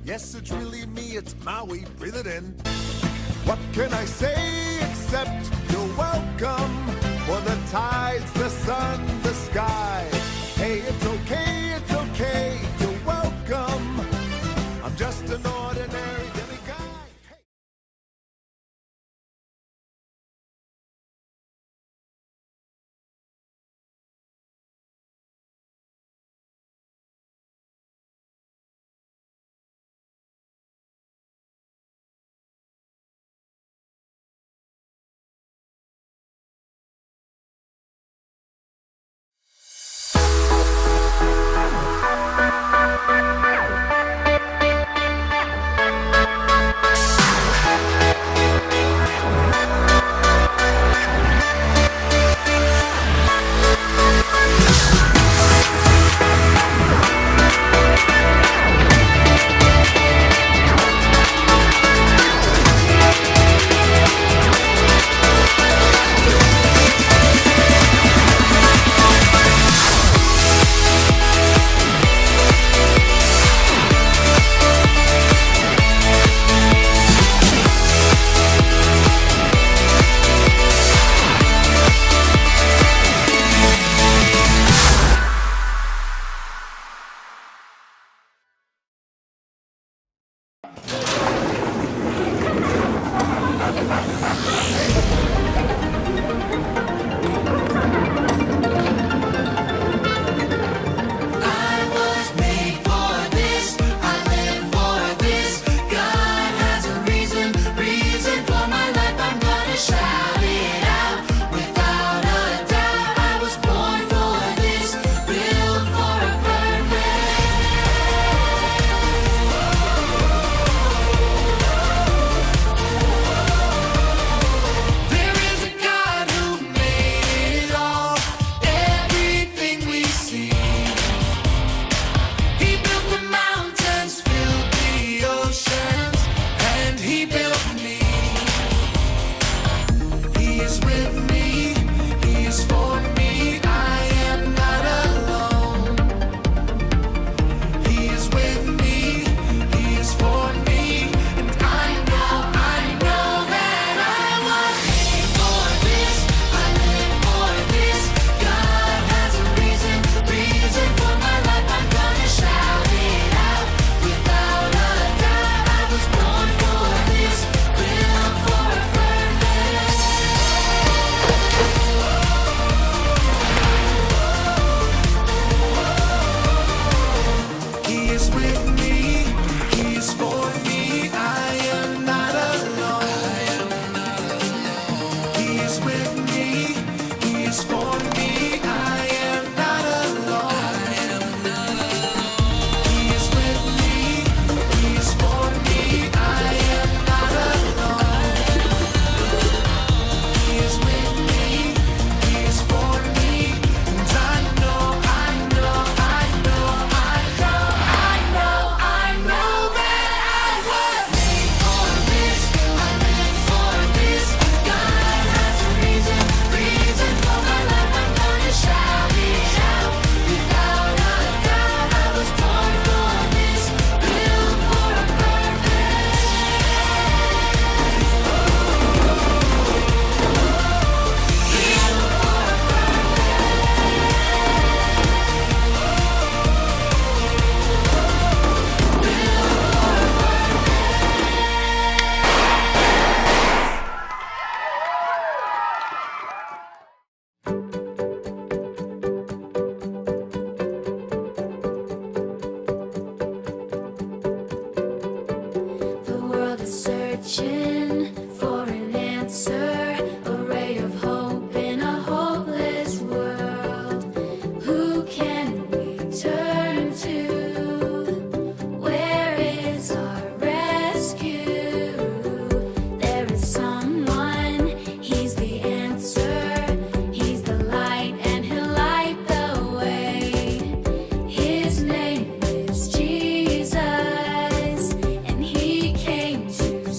Yes, it's really me, it's Maui, breathe it in. What can I say except you're welcome? For the tides, the sun, the sky. Hey, it's okay, you're welcome. I'm just an ordinary demiguy. Hey.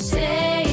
Say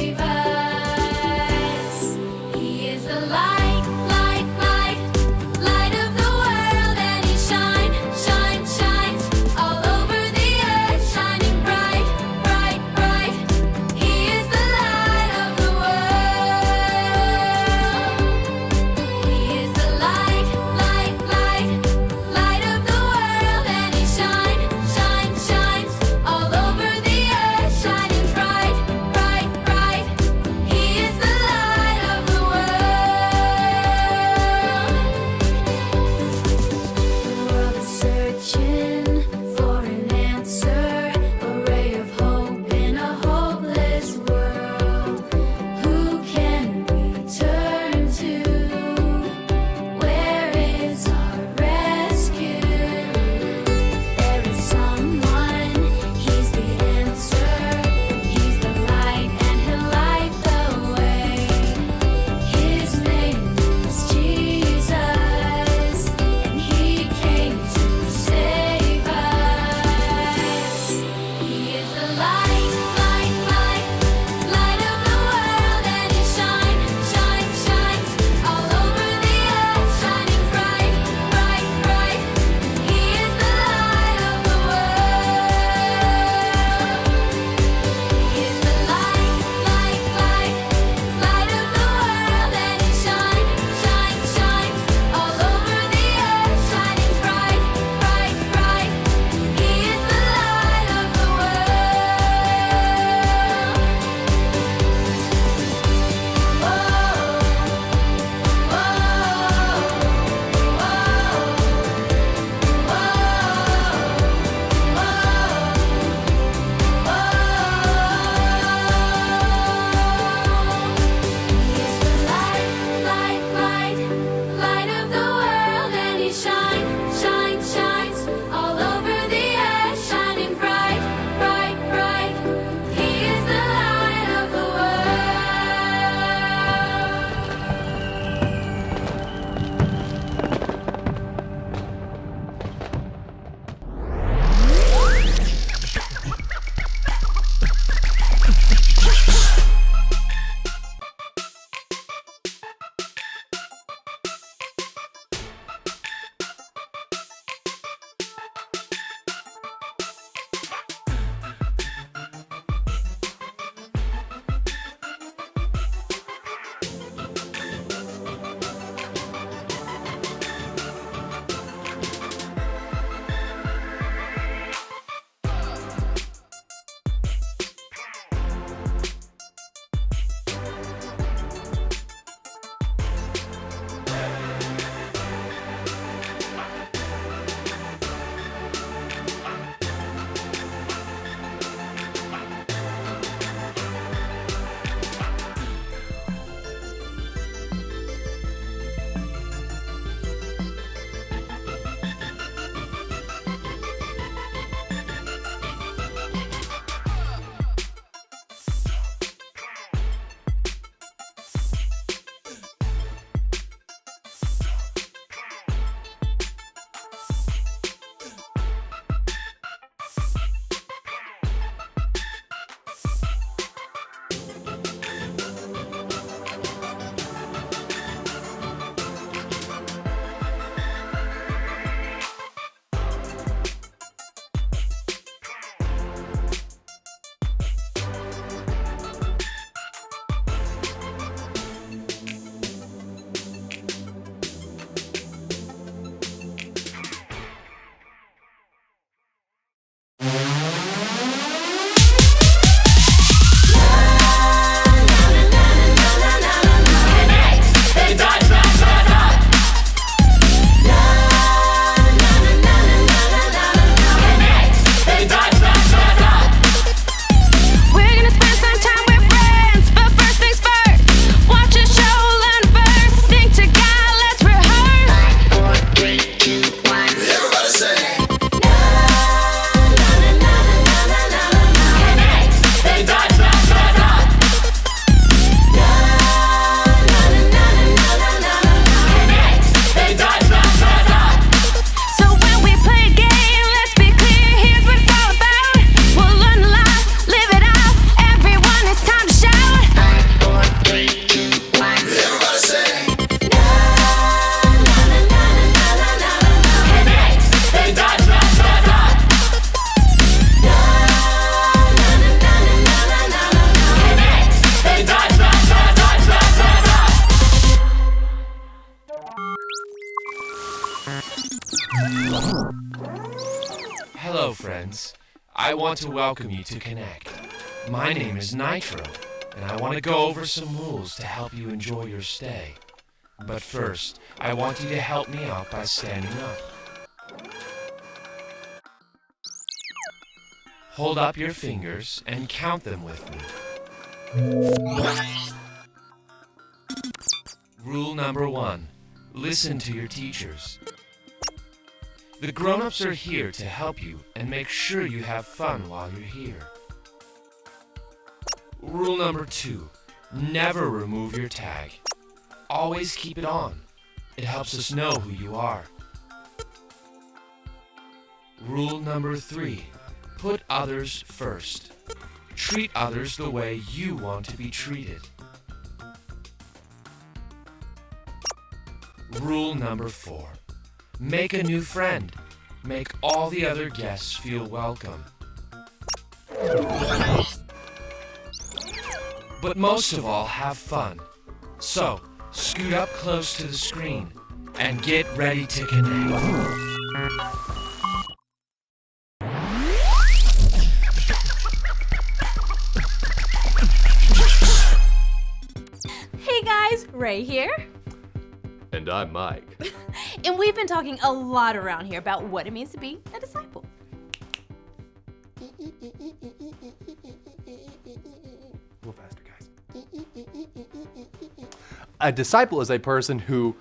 Hello, friends. I want to welcome you to Connect. My name is Nitro, and I want to go over some rules to help you enjoy your stay. But first, I want you to help me out by standing up. Hold up your fingers and count them with me. Rule number 1. Listen to your teachers. The grown-ups are here to help you and make sure you have fun while you're here. Rule number 2. Never remove your tag. Always keep it on. It helps us know who you are. Rule number 3. Put others first. Treat others the way you want to be treated. Rule number 4. Make a new friend. Make all the other guests feel welcome. But most of all, have fun. So, scoot up close to the screen and get ready to connect. Hey guys, Ray here. And I'm Mike. And we've been talking a lot around here about what it means to be a disciple. A little faster, guys. A disciple is a person who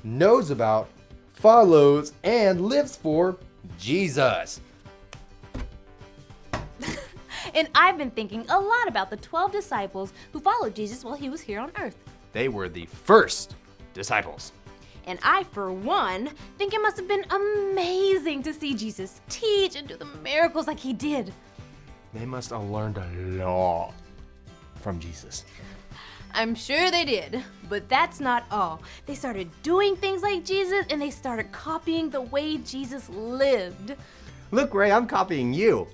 knows about, follows, and lives for Jesus. And I've been thinking a lot about the 12 disciples who followed Jesus while he was here on earth. They were the first disciples. And I, for one, think it must have been amazing to see Jesus teach and do the miracles like he did. They must have learned a lot from Jesus. I'm sure they did, but that's not all. They started doing things like Jesus and they started copying the way Jesus lived. Look, Ray, I'm copying you.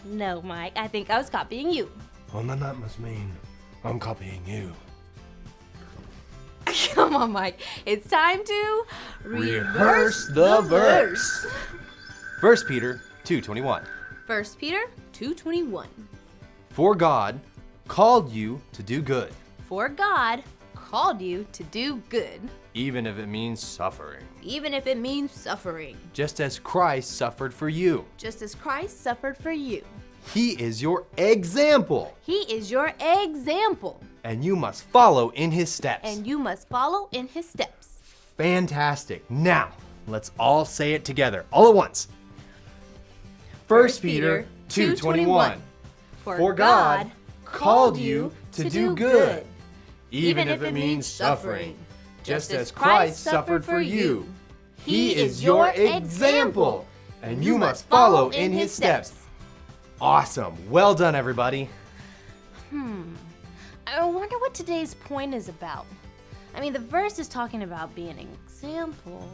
No, Mike, I think I was copying you. Well, then that must mean I'm copying you. Come on, Mike. It's time to Rehearse the verse. 1 Peter 2:21. 1 Peter 2:21. For God called you to do good, For God called you to do good, even if it means suffering, even if it means suffering, just as Christ suffered for you. just as Christ suffered for you. He is your example, He is your example, and you must follow in his steps. and you must follow in his steps. Fantastic. Now, let's all say it together, all at once. 1 Peter 2:21. For God called you to do good, even if it means suffering, just as Christ suffered for you. He is your example, and you must follow in his steps. Awesome. Well done, everybody. I wonder what today's point is about. I mean, the verse is talking about being an example.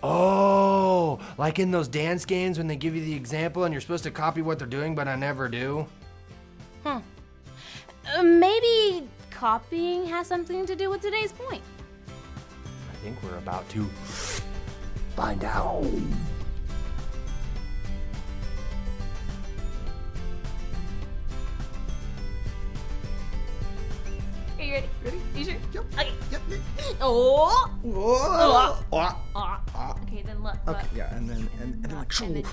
Oh, like in those dance games when they give you the example and you're supposed to copy what they're doing, but I never do. Maybe copying has something to do with today's point. I think we're about to find out. Are you ready? You sure? Yep. Okay. Yep. Oh! Whoa. Okay, then look. Okay, yeah, and then like Clint,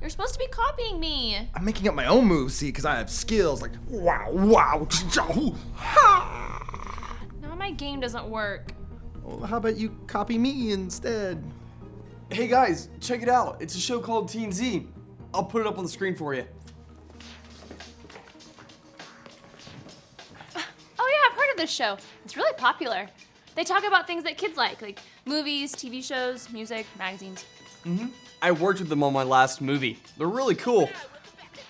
you're supposed to be copying me. I'm making up my own moves, see, because I have skills like wow, Now my game doesn't work. Well, how about you copy me instead? Hey guys, check it out. It's a show called Teen Z. I'll put it up on the screen for you. Oh yeah, I've heard of this show. It's really popular. They talk about things that kids like movies, TV shows, music, magazines. I worked with them on my last movie. They're really cool.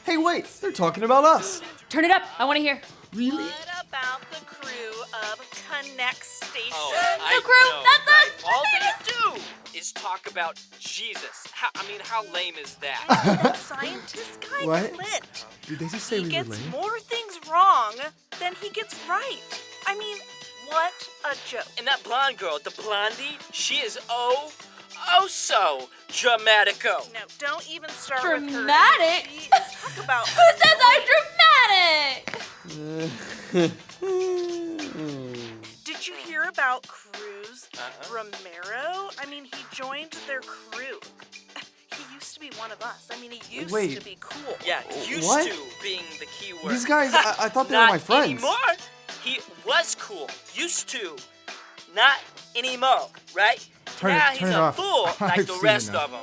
Hey wait, they're talking about us. Turn it up, I want to hear. Really? What about the crew of Connect Station? The crew, that's us! All they do is talk about Jesus. How lame is that? The scientist guy What? Clint. Did they just say He we were gets lame? more things wrong than he gets right. I mean, what a joke. And that blonde girl, the blondie, she is oh so dramatico. No, don't even start with her. Dramatic? She is talk about Who says I'm dramatic? Did you hear about Cruz Romero? I mean, he joined their crew. He used to be one of us. I mean, he used Wait. to be cool. Yeah, used What? to being the key word. These guys, I thought they were Not my friends. anymore. He was cool. Used to. Not anymore, right? Turn now it he's a off. fool like I've the seen rest enough. of them.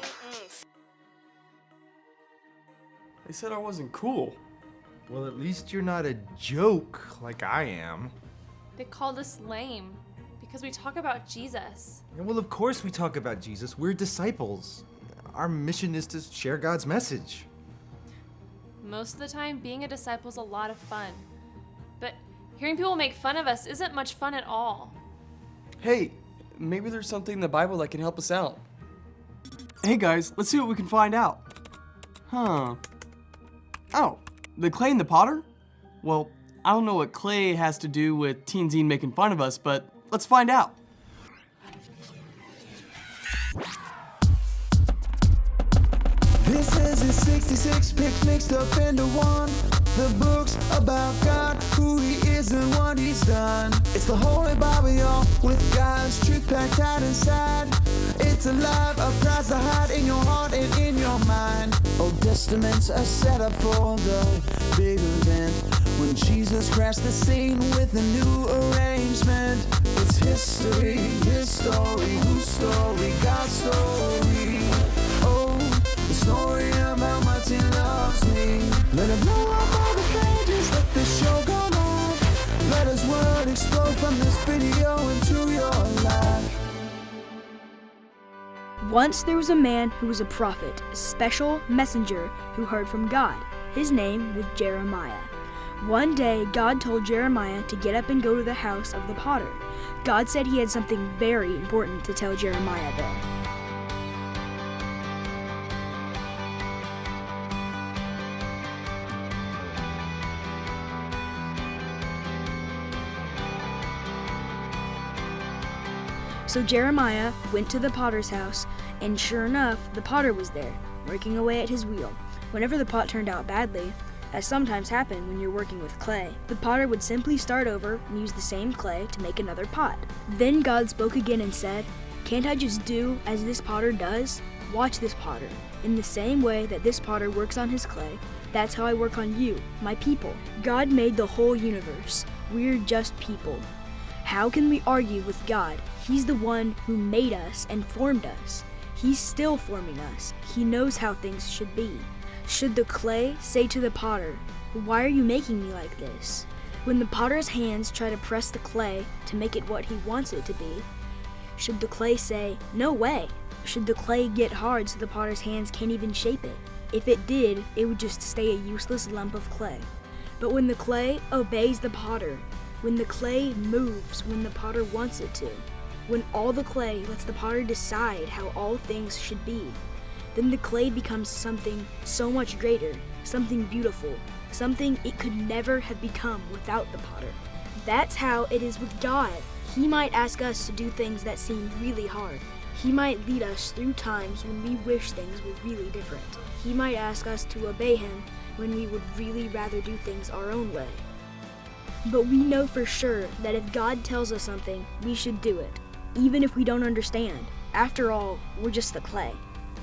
They said I wasn't cool. Well, at least you're not a joke like I am. They called us lame because we talk about Jesus. And well, of course we talk about Jesus. We're disciples. Our mission is to share God's message. Most of the time, being a disciple is a lot of fun. But hearing people make fun of us isn't much fun at all. Hey, maybe there's something in the Bible that can help us out. Hey guys, let's see what we can find out. Huh. Oh, the clay and the potter? Well, I don't know what clay has to do with Teen Zine making fun of us, but let's find out. This is his 66 picks mixed up into one. The books about God, who he is and what he's done. It's the Holy Bible, y'all, with God's truth packed tight inside. It's alive, a prize to hide in your heart and in your mind. Old Testaments are set up for the big event when Jesus crashed the scene with a new arrangement. It's history, his story, whose story, God's story. Oh, the story of how much he loves me. Let it blow up all the pages, let the show go live. Let his word explode from this video into your life. Once there was a man who was a prophet, a special messenger who heard from God. His name was Jeremiah. One day, God told Jeremiah to get up and go to the house of the potter. God said he had something very important to tell Jeremiah there. So Jeremiah went to the potter's house, and sure enough, the potter was there, working away at his wheel. Whenever the pot turned out badly, as sometimes happened when you're working with clay, the potter would simply start over and use the same clay to make another pot. Then God spoke again and said, "Can't I just do as this potter does? Watch this potter. In the same way that this potter works on his clay, that's how I work on you, my people." God made the whole universe. We're just people. How can we argue with God? He's the one who made us and formed us. He's still forming us. He knows how things should be. Should the clay say to the potter, "Why are you making me like this?" When the potter's hands try to press the clay to make it what he wants it to be, should the clay say, "No way"? Should the clay get hard so the potter's hands can't even shape it? If it did, it would just stay a useless lump of clay. But when the clay obeys the potter, when the clay moves when the potter wants it to, when all the clay lets the potter decide how all things should be, then the clay becomes something so much greater, something beautiful, something it could never have become without the potter. That's how it is with God. He might ask us to do things that seem really hard. He might lead us through times when we wish things were really different. He might ask us to obey him when we would really rather do things our own way. But we know for sure that if God tells us something, we should do it, even if we don't understand. After all, we're just the clay.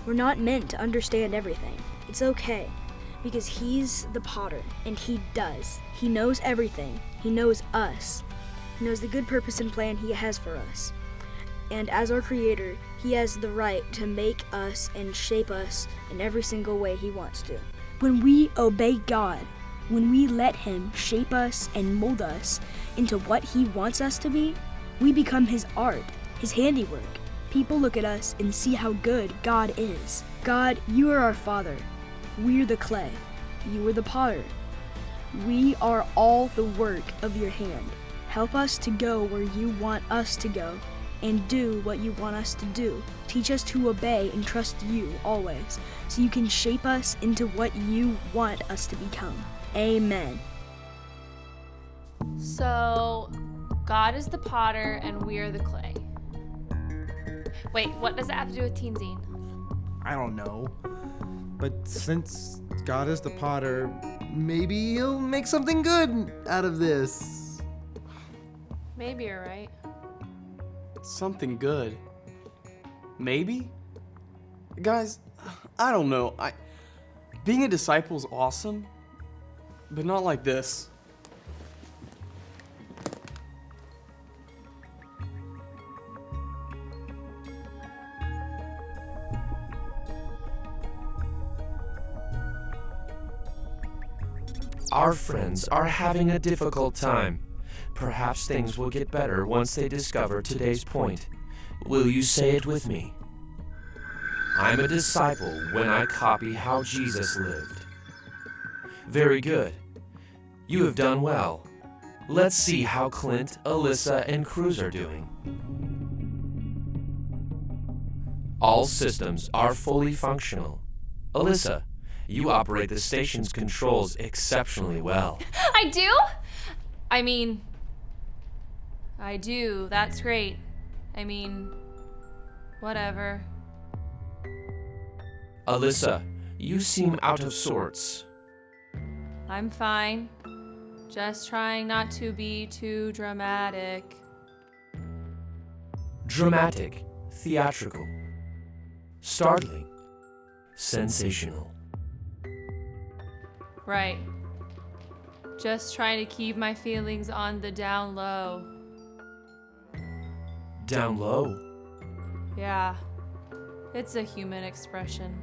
We're not meant to understand everything. It's okay, because he's the potter, and he does. He knows everything. He knows us. He knows the good purpose and plan he has for us. And as our creator, he has the right to make us and shape us in every single way he wants to. When we obey God, when we let him shape us and mold us into what he wants us to be, we become his art, his handiwork. People look at us and see how good God is. God, you are our Father. We're the clay. You are the potter. We are all the work of your hand. Help us to go where you want us to go and do what you want us to do. Teach us to obey and trust you always, so you can shape us into what you want us to become. Amen. So, God is the potter and we are the clay. Wait, what does it have to do with Teen Zine? I don't know. But since God is the potter, maybe he'll make something good out of this. Maybe you're right. Something good. Maybe? Guys, I don't know. Being a disciple is awesome, but not like this. Our friends are having a difficult time. Perhaps things will get better once they discover today's point. Will you say it with me? I'm a disciple when I copy how Jesus lived. Very good. You have done well. Let's see how Clint, Alyssa, and Cruz are doing. All systems are fully functional. Alyssa, you operate the station's controls exceptionally well. I do? I do. That's great. Whatever. Alyssa, you seem out of sorts. I'm fine. Just trying not to be too dramatic. Dramatic, theatrical, startling, sensational. Right. Just trying to keep my feelings on the down low. Down low? Yeah. It's a human expression.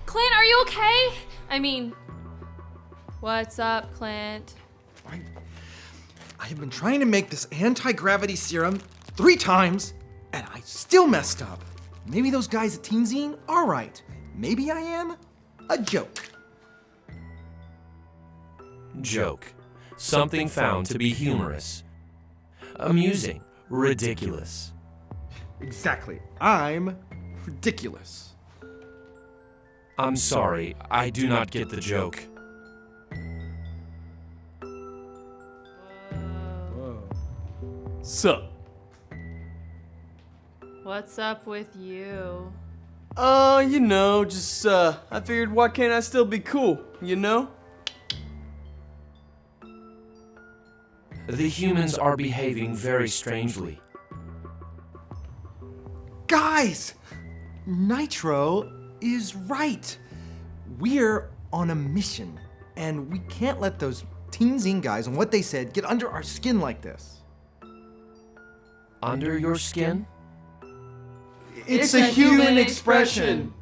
Clint, are you okay? What's up, Clint? I have been trying to make this anti-gravity serum 3 times, and I still messed up. Maybe those guys at Teen Zine are right. Maybe I am a joke. Joke. Something found to be humorous. Amusing. Ridiculous. Exactly. I'm ridiculous. I'm sorry, I do not get the joke. Sup? What's up with you? I figured why can't I still be cool, you know? The humans are behaving very strangely. Guys! Nitro is right. We're on a mission, and we can't let those Teen Zine guys and what they said get under our skin like this. Under your skin? It's a human expression.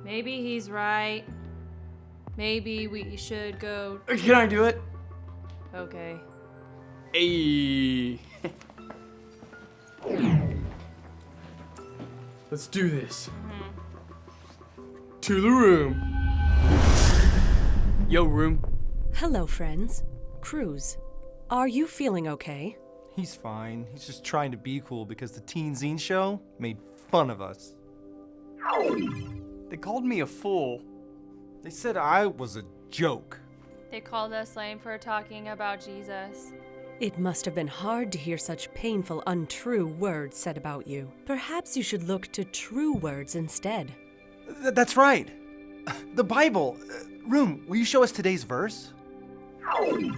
Maybe he's right. Maybe we should go. Can I do it? Okay. Hey. Let's do this. To the room. Yo, room. Hello, friends. Cruz, are you feeling okay? He's fine. He's just trying to be cool because the Teen Zine show made fun of us. They called me a fool. They said I was a joke. They called us lame for talking about Jesus. It must have been hard to hear such painful, untrue words said about you. Perhaps you should look to true words instead. That's right. The Bible. Room, will you show us today's verse? Oh.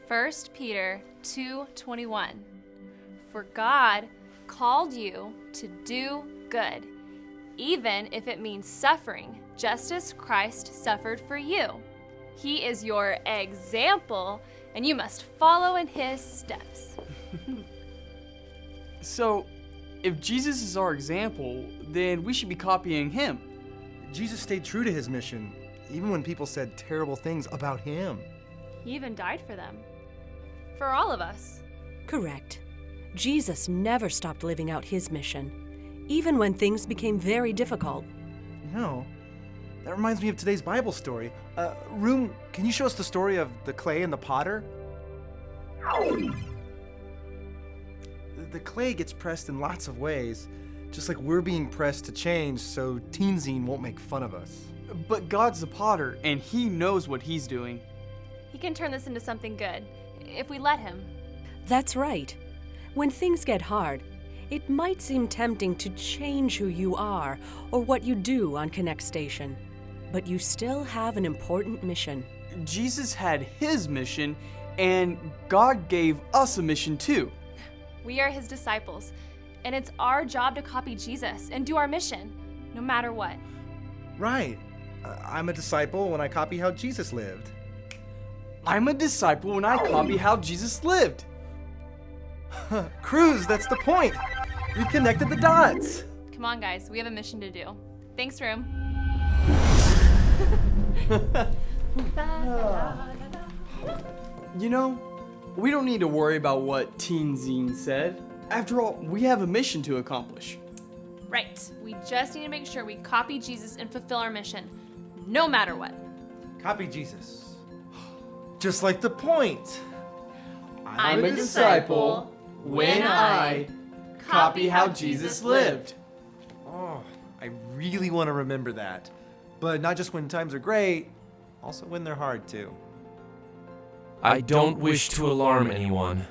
1 Peter 2:21. For God called you to do good, even if it means suffering, just as Christ suffered for you. He is your example, and you must follow in his steps. So, if Jesus is our example, then we should be copying him. Jesus stayed true to his mission, even when people said terrible things about him. He even died for them. For all of us. Correct. Jesus never stopped living out his mission, even when things became very difficult. No. That reminds me of today's Bible story. Room, can you show us the story of the clay and the potter? The clay gets pressed in lots of ways, just like we're being pressed to change so Teen Zine won't make fun of us. But God's the potter, and he knows what he's doing. He can turn this into something good if we let him. That's right. When things get hard, it might seem tempting to change who you are or what you do on Connect Station. But you still have an important mission. Jesus had his mission, and God gave us a mission too. We are his disciples, and it's our job to copy Jesus and do our mission, no matter what. Right. I'm a disciple when I copy how Jesus lived. I'm a disciple when I copy how Jesus lived. Cruz, that's the point. We connected the dots. Come on, guys, we have a mission to do. Thanks, Room. You know, we don't need to worry about what Teen Zine said. After all, we have a mission to accomplish. Right. We just need to make sure we copy Jesus and fulfill our mission, no matter what. Copy Jesus. Just like the point. I'm a disciple when I copy how Jesus lived. Oh, I really want to remember that. But not just when times are great, also when they're hard too. I don't wish to alarm anyone.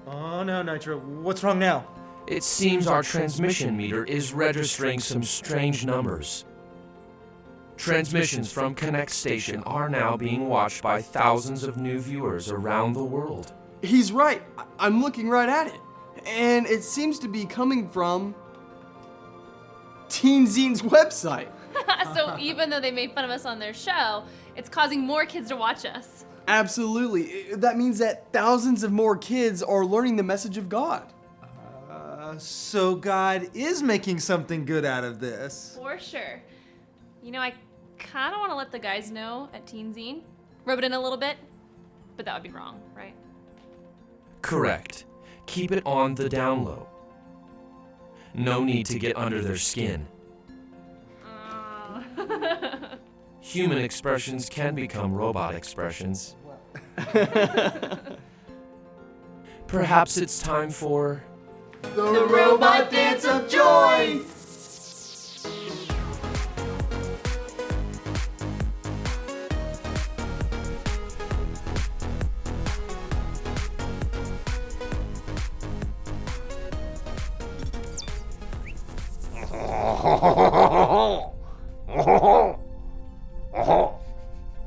Oh no, Nitro. What's wrong now? It seems our transmission meter is registering some strange numbers. Transmissions from Connect Station are now being watched by thousands of new viewers around the world. He's right. I'm looking right at it. And it seems to be coming from Teen Zine's website. So even though they made fun of us on their show, it's causing more kids to watch us. Absolutely. That means that thousands of more kids are learning the message of God. So God is making something good out of this. For sure. You know, I kind of want to let the guys know at Teen Zine. Rub it in a little bit, but that would be wrong, right? Correct. Keep it on the down low. No need to get under their skin. Human expressions can become robot expressions. Perhaps it's time for the Robot Dance of Joy!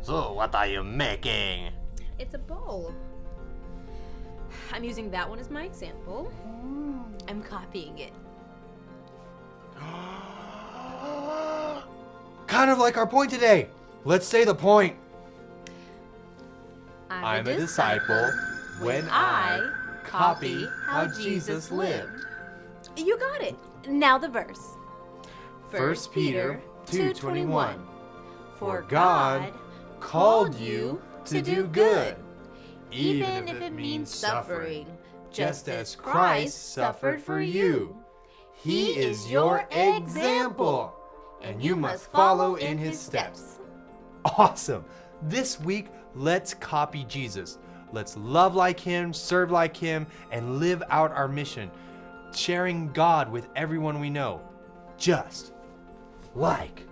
So, what are you making? It's a bowl. I'm using that one as my example. I'm copying it. Kind of like our point today. Let's say the point. I'm a disciple when I copy how Jesus lived. You got it. Now the verse. 1 Peter 2:21. For God called you to do good, even if it means suffering, just as Christ suffered for you. He is your example, and you must follow in his steps. Awesome. This week, let's copy Jesus. Let's love like him, serve like him, and live out our mission, sharing God with everyone we know. Just like